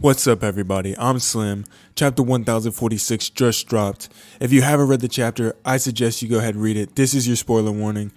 What's up, everybody? I'm Slim. Chapter 1046 just dropped. If you haven't read the chapter, I suggest you go ahead and read it. This is your spoiler warning.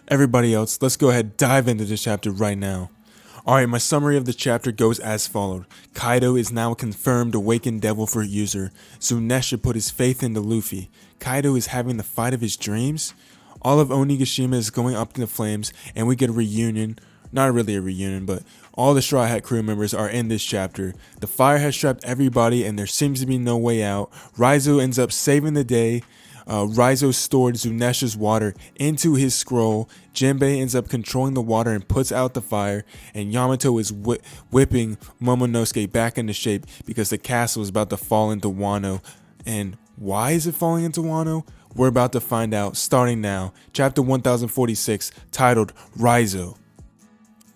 Everybody else, let's go ahead and dive into this chapter right now. Alright, my summary of the chapter goes as followed. Kaido is now a confirmed awakened devil fruit user. Zunesha put his faith into Luffy. Kaido is having the fight of his dreams. All of Onigashima is going up in the flames, and we get a reunion. Not really a reunion, but all the Straw Hat crew members are in this chapter. The fire has trapped everybody and there seems to be no way out. Raizo ends up saving the day. Raizo stored Zunesha's water into his scroll. Jinbei ends up controlling the water and puts out the fire. And Yamato is whipping Momonosuke back into shape because the castle is about to fall into Wano. And why is it falling into Wano? We're about to find out starting now. Chapter 1046, titled Raizo.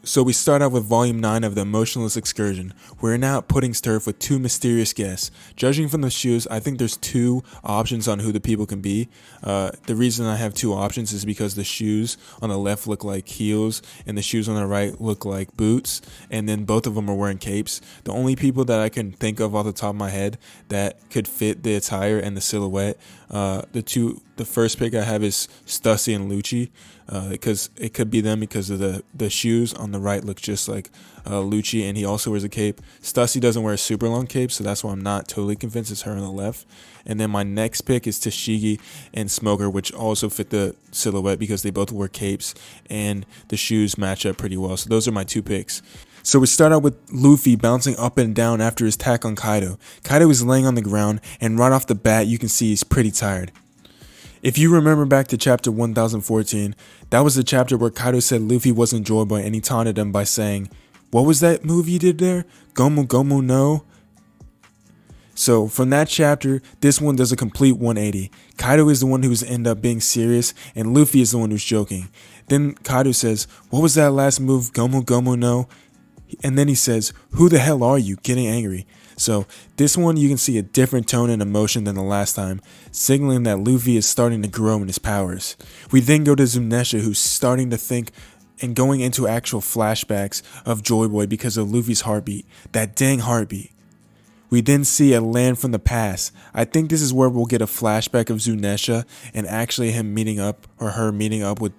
So we start out with volume 9 of the Emotionless Excursion. We're now at Pudding's turf with two mysterious guests. Judging from the shoes, I think there's two options on who the people can be. The reason I have two options is because the shoes on the left look like heels and the shoes on the right look like boots, and then both of them are wearing capes. The only people that I can think of off the top of my head that could fit the attire and the silhouette, the first pick I have is Stussy and Lucci. Because it could be them because of the shoes on the right look just like Lucci, and he also wears a cape. Stussy doesn't wear a super long cape, so that's why I'm not totally convinced it's her on the left. And then my next pick is Tashigi and Smoker, which also fit the silhouette because they both wear capes and the shoes match up pretty well. So those are my two picks. So we start out with Luffy bouncing up and down after his attack on Kaido. Kaido is laying on the ground, and right off the bat you can see he's pretty tired. If you remember back to chapter 1014, that was the chapter where Kaido said Luffy wasn't Joy Boy and he taunted him by saying, what was that move you did there? Gomu Gomu no? So from that chapter, this one does a complete 180. Kaido is the one who's end up being serious and Luffy is the one who's joking. Then Kaido says, what was that last move, Gomu Gomu no? And then he says, who the hell are you? Getting angry. So this one you can see a different tone and emotion than the last time, signaling that Luffy is starting to grow in his powers. We then go to Zunesha, who's starting to think and going into actual flashbacks of Joy Boy because of Luffy's heartbeat, that dang heartbeat. We then see a land from the past. I think this is where we'll get a flashback of Zunesha and actually him meeting up or her meeting up with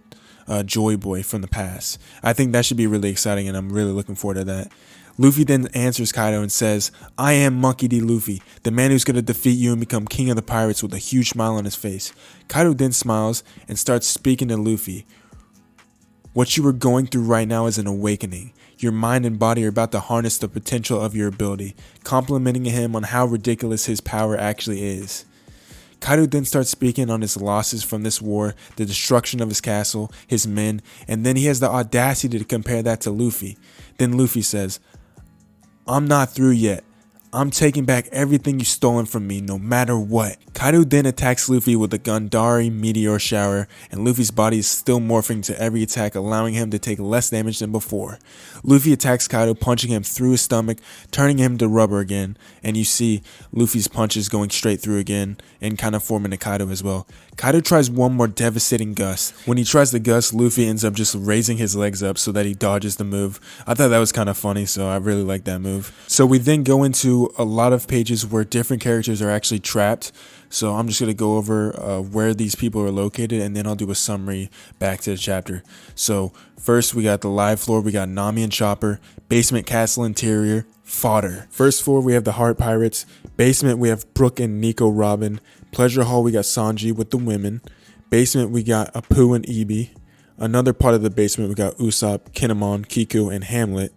Joy Boy from the past. I think that should be really exciting and I'm really looking forward to that. Luffy then answers Kaido and says, I am Monkey D. Luffy, the man who's going to defeat you and become king of the pirates with a huge smile on his face. Kaido then smiles and starts speaking to Luffy. What you are going through right now is an awakening. Your mind and body are about to harness the potential of your ability, complimenting him on how ridiculous his power actually is. Kaido then starts speaking on his losses from this war, the destruction of his castle, his men, and then he has the audacity to compare that to Luffy. Then Luffy says, I'm not through yet. I'm taking back everything you've stolen from me, no matter what. Kaido then attacks Luffy with a Gandari meteor shower, and Luffy's body is still morphing to every attack, allowing him to take less damage than before. Luffy attacks Kaido, punching him through his stomach, turning him to rubber again, and you see Luffy's punches going straight through again, and kind of forming to Kaido as well. Kaido tries one more devastating gust. When he tries the gust, Luffy ends up just raising his legs up so that he dodges the move. I thought that was kind of funny, so I really like that move. So we then go into a lot of pages where different characters are actually trapped. So I'm just going to go over where these people are located, and then I'll do a summary back to the chapter. So first we got the live floor, we got Nami and Chopper, basement castle interior, fodder. First floor we have the Heart Pirates, basement we have Brook and Nico Robin, pleasure hall we got Sanji with the women, basement we got Apu and Ibi, another part of the basement we got Usopp, Kinemon, Kiku, and Hamlet.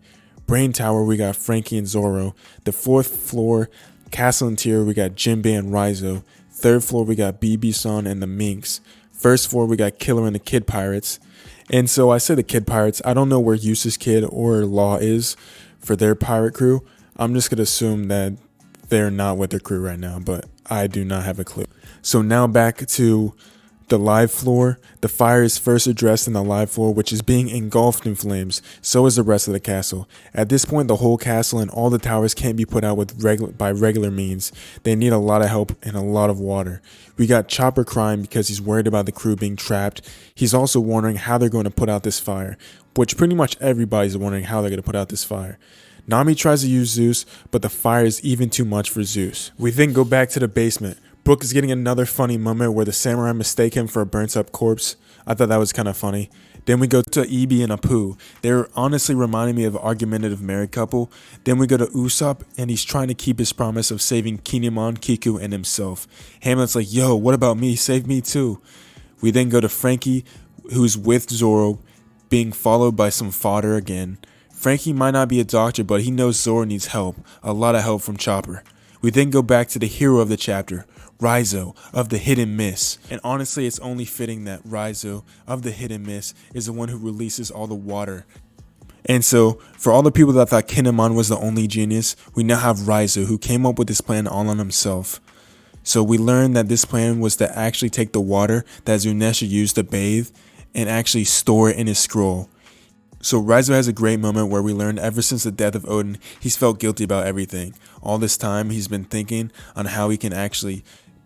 Brain Tower, we got Frankie and Zoro. The fourth floor, castle interior, we got Jinbei and Raizo. Third floor, we got BB-san and the Minks. First floor, we got Killer and the Kid Pirates. And so I said the Kid Pirates. I don't know where Eustace Kid or Law is for their pirate crew. I'm just going to assume that they're not with their crew right now, but I do not have a clue. So now back to the live floor. The fire is first addressed in the live floor, which is being engulfed in flames. So is the rest of the castle. At this point, the whole castle and all the towers can't be put out by regular means. They need a lot of help and a lot of water. We got Chopper crying because he's worried about the crew being trapped. He's also wondering how they're going to put out this fire, which pretty much everybody's wondering how they're going to put out this fire. Nami tries to use Zeus, but the fire is even too much for Zeus. We then go back to the basement. Brook is getting another funny moment where the samurai mistake him for a burnt up corpse. I thought that was kind of funny. Then we go to Ibi and Apu. They're honestly reminding me of an argumentative married couple. Then we go to Usopp, and he's trying to keep his promise of saving Kinemon, Kiku, and himself. Hamlet's like, yo, what about me? Save me too. We then go to Frankie, who's with Zoro, being followed by some fodder again. Frankie might not be a doctor, but he knows Zoro needs help. A lot of help from Chopper. We then go back to the hero of the chapter, Raizo of the Hidden Mist. And honestly, it's only fitting that Raizo of the Hidden Mist is the one who releases all the water. And so, for all the people that thought Kinemon was the only genius, we now have Raizo, who came up with this plan all on himself. So we learned that this plan was to actually take the water that Zunesha used to bathe and actually store it in his scroll. So Raizo has a great moment where we learned ever since the death of Odin, he's felt guilty about everything. All this time he's been thinking on how he can actually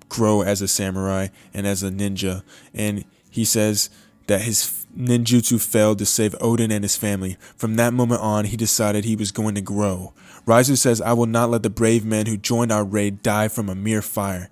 grow as a samurai and as a ninja. And he says that his ninjutsu failed to save Odin and his family. From that moment on, he decided he was going to grow. Raizo says, I will not let the brave men who joined our raid die from a mere fire.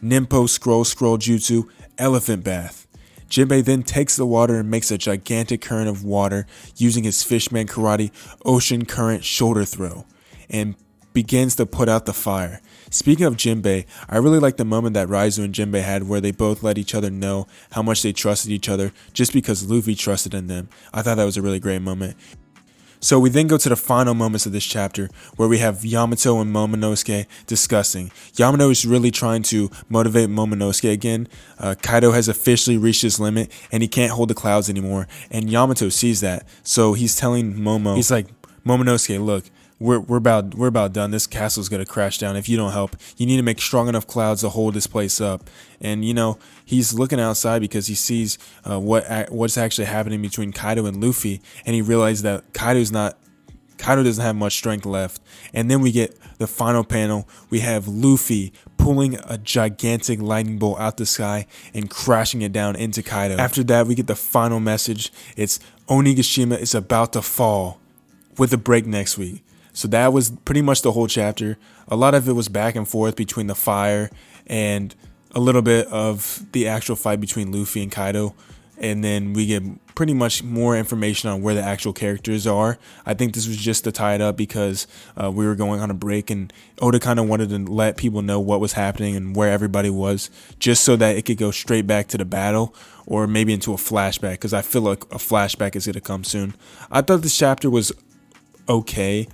Ninpo scroll jutsu, elephant bath. Jinbei then takes the water and makes a gigantic current of water using his fishman karate ocean current shoulder throw and begins to put out the fire. Speaking of Jinbei, I really like the moment that Raizo and Jinbei had where they both let each other know how much they trusted each other just because Luffy trusted in them. I thought that was a really great moment. So we then go to the final moments of this chapter where we have Yamato and Momonosuke discussing. Yamato is really trying to motivate Momonosuke again. Kaido has officially reached his limit and he can't hold the clouds anymore. And Yamato sees that. So he's telling Momo, he's like, Momonosuke, look, we're about done. This castle's gonna crash down if you don't help. You need to make strong enough clouds to hold this place up. And you know, he's looking outside because he sees what's actually happening between Kaido and Luffy, and he realizes that Kaido doesn't have much strength left. And then we get the final panel. We have Luffy pulling a gigantic lightning bolt out the sky and crashing it down into Kaido. After that, we get the final message. It's Onigashima is about to fall with a break next week. So that was pretty much the whole chapter. A lot of it was back and forth between the fire and a little bit of the actual fight between Luffy and Kaido. And then we get pretty much more information on where the actual characters are. I think this was just to tie it up because we were going on a break and Oda kind of wanted to let people know what was happening and where everybody was just so that it could go straight back to the battle or maybe into a flashback because I feel like a flashback is going to come soon. I thought this chapter was okay.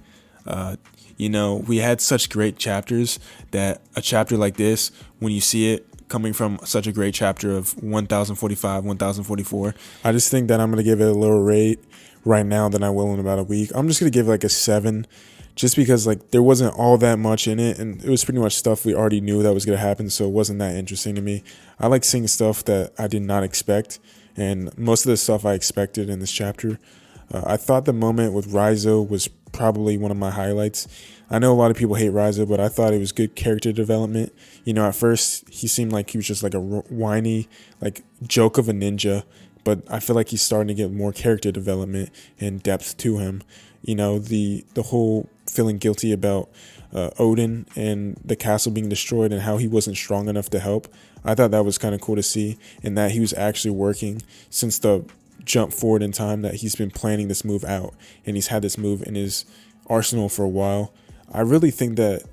You know, we had such great chapters that a chapter like this, when you see it coming from such a great chapter of 1045, 1044, I just think that I'm going to give it a lower rate right now than I will in about a week. I'm just going to give it like a 7 just because like there wasn't all that much in it and it was pretty much stuff we already knew that was going to happen, so it wasn't that interesting to me. I like seeing stuff that I did not expect, and most of the stuff I expected in this chapter. I thought the moment with Raizo was probably one of my highlights. I know a lot of people hate Raizo, but I thought it was good character development. You know, at first he seemed like he was just like a whiny, like joke of a ninja, but I feel like he's starting to get more character development and depth to him. You know, the whole feeling guilty about Odin and the castle being destroyed and how he wasn't strong enough to help. I thought that was kind of cool to see, and that he was actually working since the jump forward in time, that he's been planning this move out and he's had this move in his arsenal for a while. I really think that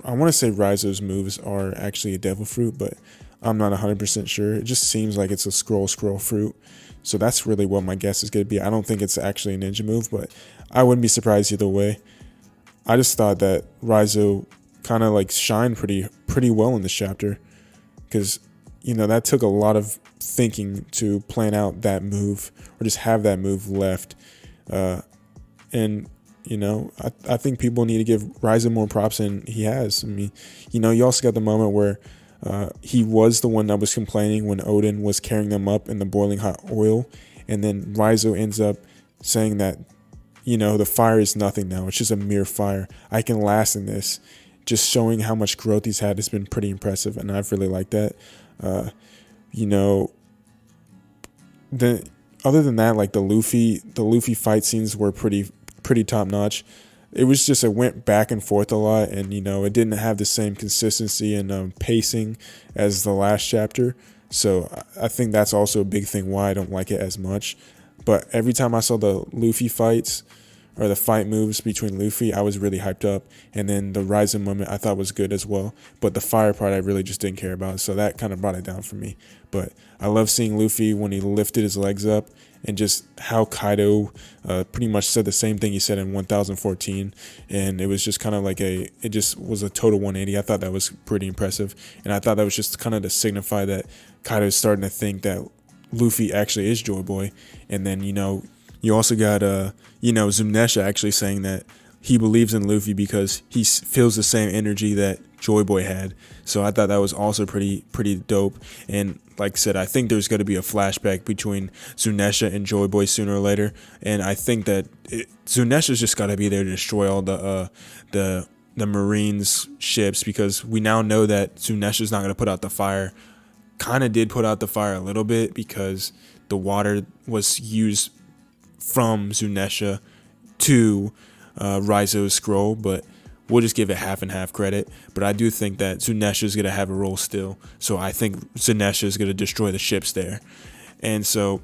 I want to say Raizo's moves are actually a devil fruit, but I'm not 100% sure. It just seems like it's a scroll fruit. So that's really what my guess is going to be. I don't think it's actually a ninja move, but I wouldn't be surprised either way. I just thought that Raizo kind of like shined pretty well in this chapter because, you know, that took a lot of thinking to plan out that move or just have that move left. And, you know, I think people need to give Raizo more props than he has. I mean, you know, you also got the moment where he was the one that was complaining when Odin was carrying them up in the boiling hot oil. And then Raizo ends up saying that, you know, the fire is nothing now. It's just a mere fire. I can last in this. Just showing how much growth he's had has been pretty impressive. And I've really liked that. You know, other than that, like the Luffy fight scenes were pretty top notch. it was just, it went back and forth a lot, and it didn't have the same consistency and pacing as the last chapter. So I think that's also a big thing why I don't like it as much. But every time I saw the Luffy fights, or the fight moves between Luffy, I was really hyped up. And then the Raizo moment I thought was good as well. But the fire part I really just didn't care about. So that kind of brought it down for me. But I love seeing Luffy when he lifted his legs up, and just how Kaido pretty much said the same thing he said in 1014. And it was just kind of like it just was a total 180. I thought that was pretty impressive. And I thought that was just kind of to signify that Kaido's starting to think that Luffy actually is Joy Boy. And then, you also got, Zunesha actually saying that he believes in Luffy because he feels the same energy that Joy Boy had. So I thought that was also pretty dope. And like I said, I think there's going to be a flashback between Zunesha and Joy Boy sooner or later. And I think that Zunesha's just got to be there to destroy all the Marines' ships, because we now know that Zunesha's not going to put out the fire. Kind of did put out the fire a little bit, because the water was used from Zunesha to Raizo's scroll, but we'll just give it half and half credit. But I do think that Zunesha is going to have a role still, so I think Zunesha is going to destroy the ships there. And so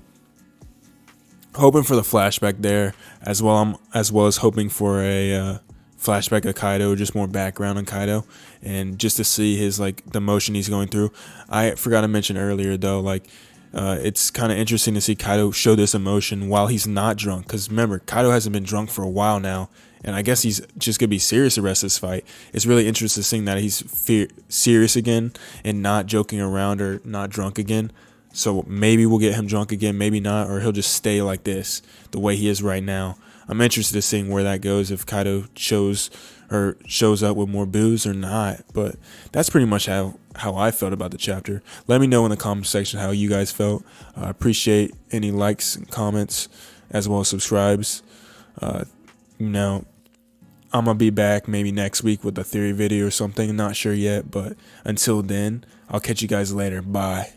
hoping for the flashback there, as well as hoping for a flashback of Kaido, just more background on Kaido, and just to see his, like, the motion he's going through. I forgot to mention earlier though, like, it's kind of interesting to see Kaido show this emotion while he's not drunk, because remember, Kaido hasn't been drunk for a while now, and I guess he's just gonna be serious the rest of this fight. It's really interesting seeing that he's serious again and not joking around or not drunk again. So maybe we'll get him drunk again, maybe not, or he'll just stay like this, the way he is right now. I'm interested in seeing where that goes, if Kaido shows up with more booze or not. But that's pretty much how I felt about the chapter. Let me know in the comment section how you guys felt. I appreciate any likes and comments, as well as subscribes. I'm gonna be back maybe next week with a theory video or something, not sure yet, but until then, I'll catch you guys later. Bye.